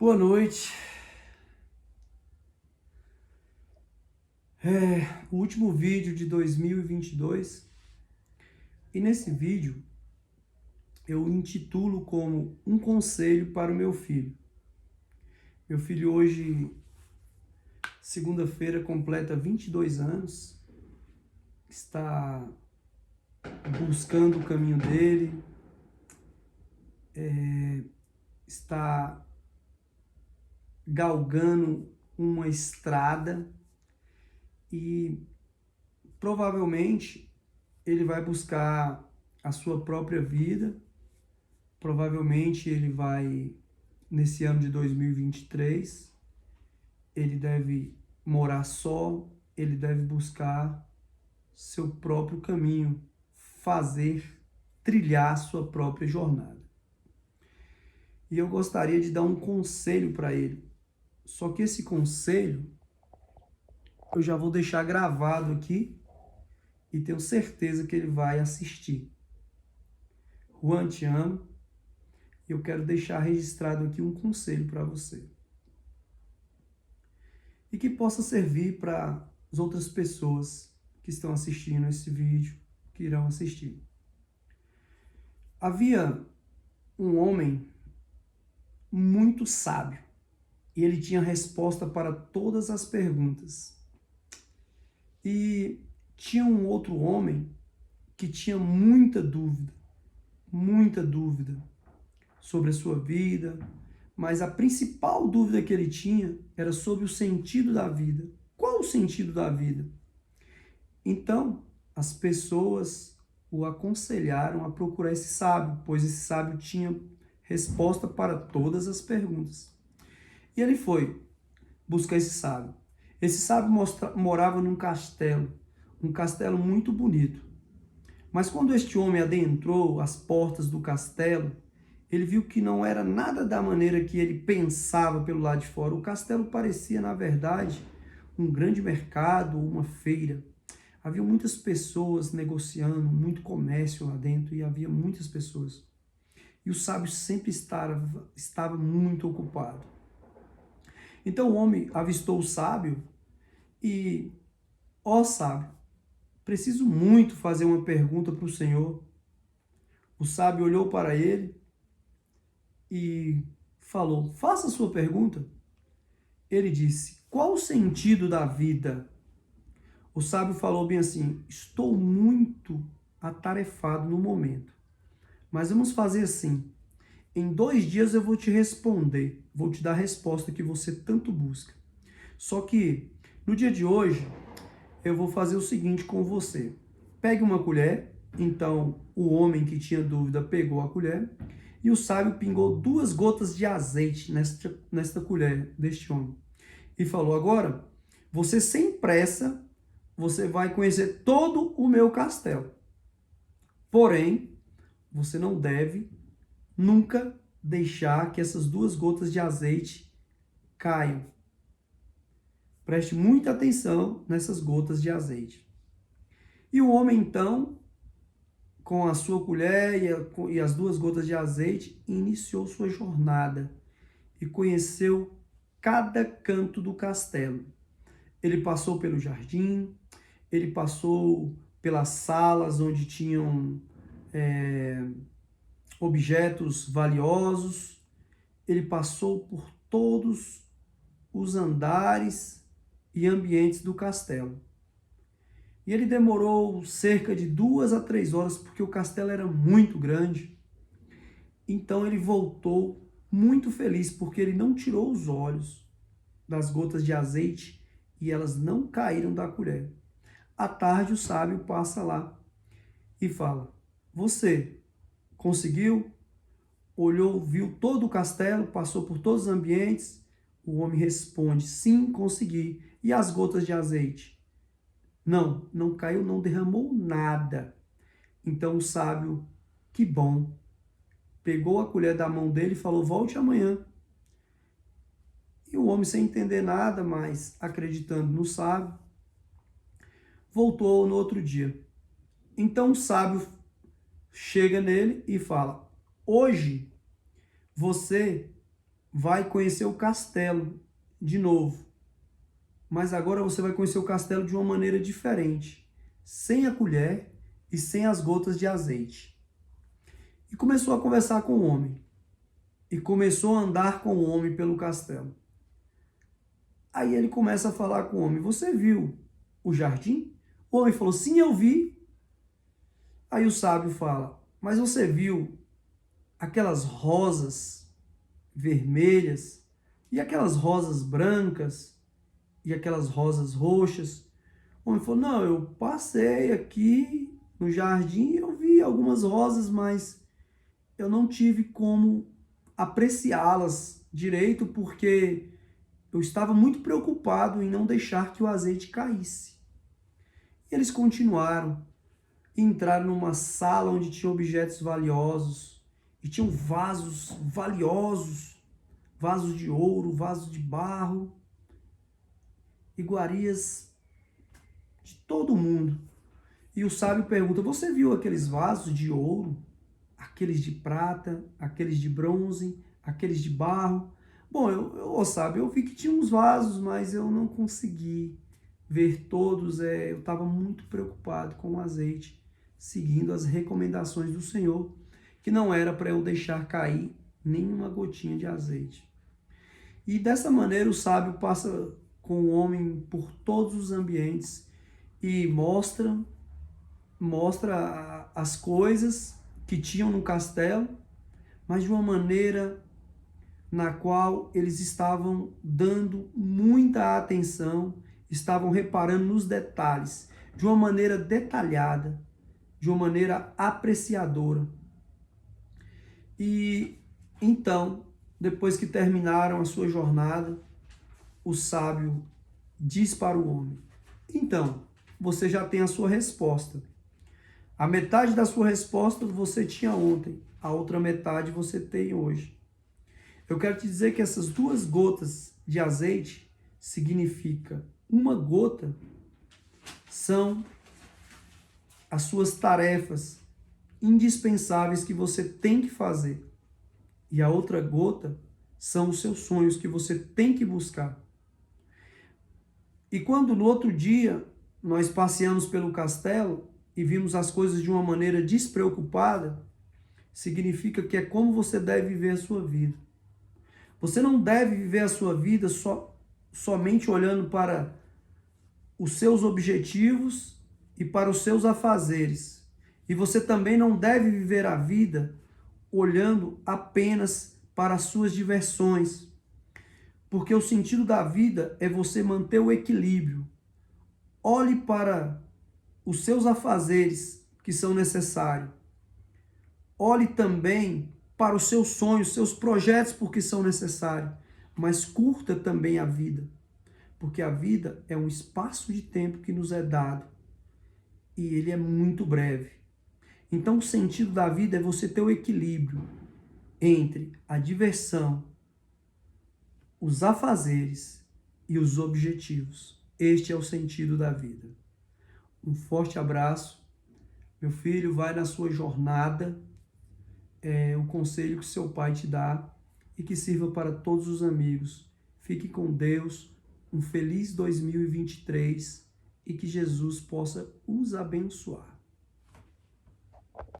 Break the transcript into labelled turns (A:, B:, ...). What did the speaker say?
A: Boa noite. O último vídeo de 2022 e nesse vídeo eu intitulo como um conselho para o meu filho. Meu filho hoje, segunda-feira, completa 22 anos, está buscando o caminho dele, está galgando uma estrada e provavelmente ele vai buscar a sua própria vida, provavelmente ele vai, nesse ano de 2023, ele deve morar só, ele deve buscar seu próprio caminho, trilhar sua própria jornada. E eu gostaria de dar um conselho para ele, só que esse conselho eu já vou deixar gravado aqui e tenho certeza que ele vai assistir. Juan, te amo. Eu quero deixar registrado aqui um conselho para você. E que possa servir para as outras pessoas que estão assistindo esse vídeo, que irão assistir. Havia um homem muito sábio e ele tinha resposta para todas as perguntas. E tinha um outro homem que tinha muita dúvida sobre a sua vida, mas a principal dúvida que ele tinha era sobre o sentido da vida. Qual o sentido da vida? Então, as pessoas o aconselharam a procurar esse sábio, pois esse sábio tinha resposta para todas as perguntas. E ele foi buscar esse sábio. Esse sábio morava num castelo, um castelo muito bonito. Mas quando este homem adentrou as portas do castelo, ele viu que não era nada da maneira que ele pensava pelo lado de fora. O castelo parecia, na verdade, um grande mercado, uma feira. Havia muitas pessoas negociando, muito comércio lá dentro e havia muitas pessoas. E o sábio sempre estava muito ocupado. Então o homem avistou o sábio e, ó sábio, preciso muito fazer uma pergunta para o Senhor. O sábio olhou para ele e falou: faça a sua pergunta. Ele disse: qual o sentido da vida? O sábio falou bem assim: estou muito atarefado no momento, mas vamos fazer assim. Em 2 dias eu vou te responder, vou te dar a resposta que você tanto busca. Só que no dia de hoje eu vou fazer o seguinte com você. Pegue uma colher. Então o homem que tinha dúvida pegou a colher e o sábio pingou 2 gotas de azeite nesta colher deste homem. E falou: agora, você sem pressa, você vai conhecer todo o meu castelo. Porém, você não deve nunca deixar que essas 2 gotas de azeite caiam. Preste muita atenção nessas gotas de azeite. E o homem, então, com a sua colher e as 2 gotas de azeite, iniciou sua jornada e conheceu cada canto do castelo. Ele passou pelo jardim, ele passou pelas salas onde tinham objetos valiosos, ele passou por todos os andares e ambientes do castelo. E ele demorou cerca de 2 a 3 horas, porque o castelo era muito grande. Então ele voltou muito feliz, porque ele não tirou os olhos das gotas de azeite e elas não caíram da colher. À tarde o sábio passa lá e fala: você conseguiu? Olhou, viu todo o castelo, passou por todos os ambientes? O homem responde: sim, consegui. E as gotas de azeite? Não, não caiu, não derramou nada. Então o sábio, que bom, pegou a colher da mão dele e falou: volte amanhã. E o homem, sem entender nada, mas acreditando no sábio, voltou no outro dia. Então o sábio chega nele e fala: hoje você vai conhecer o castelo de novo. Mas agora você vai conhecer o castelo de uma maneira diferente, sem a colher e sem as gotas de azeite. E começou a conversar com o homem. E começou a andar com o homem pelo castelo. Aí ele começa a falar com o homem: você viu o jardim? O homem falou: sim, eu vi. Aí o sábio fala: mas você viu aquelas rosas vermelhas e aquelas rosas brancas e aquelas rosas roxas? O homem falou: não, eu passei aqui no jardim, eu vi algumas rosas, mas eu não tive como apreciá-las direito porque eu estava muito preocupado em não deixar que o azeite caísse. Eles continuaram e entraram numa sala onde tinha objetos valiosos e tinham vasos valiosos, vasos de ouro, vasos de barro, iguarias de todo mundo. E o sábio pergunta: você viu aqueles vasos de ouro, aqueles de prata, aqueles de bronze, aqueles de barro? Bom, sábio, eu vi que tinha uns vasos, mas eu não consegui ver todos. Eu estava muito preocupado com o azeite, seguindo as recomendações do Senhor, que não era para eu deixar cair nenhuma gotinha de azeite. E dessa maneira o sábio passa com o homem por todos os ambientes e mostra as coisas que tinham no castelo, mas de uma maneira na qual eles estavam dando muita atenção, estavam reparando nos detalhes, de uma maneira detalhada, de uma maneira apreciadora. E então, depois que terminaram a sua jornada, o sábio diz para o homem: então, você já tem a sua resposta. A metade da sua resposta você tinha ontem, a outra metade você tem hoje. Eu quero te dizer que essas 2 gotas de azeite significa uma gota são as suas tarefas indispensáveis que você tem que fazer. E a outra gota são os seus sonhos que você tem que buscar. E quando no outro dia nós passeamos pelo castelo e vimos as coisas de uma maneira despreocupada, significa que é como você deve viver a sua vida. Você não deve viver a sua vida somente olhando para os seus objetivos e para os seus afazeres. E você também não deve viver a vida olhando apenas para as suas diversões. Porque o sentido da vida é você manter o equilíbrio. Olhe para os seus afazeres que são necessários. Olhe também para os seus sonhos, seus projetos, porque são necessários. Mas curta também a vida, porque a vida é um espaço de tempo que nos é dado e ele é muito breve. Então o sentido da vida é você ter o equilíbrio entre a diversão, os afazeres e os objetivos. Este é o sentido da vida. Um forte abraço. Meu filho, vai na sua jornada. O conselho que seu pai te dá e que sirva para todos os amigos. Fique com Deus. Um feliz 2023 e que Jesus possa os abençoar.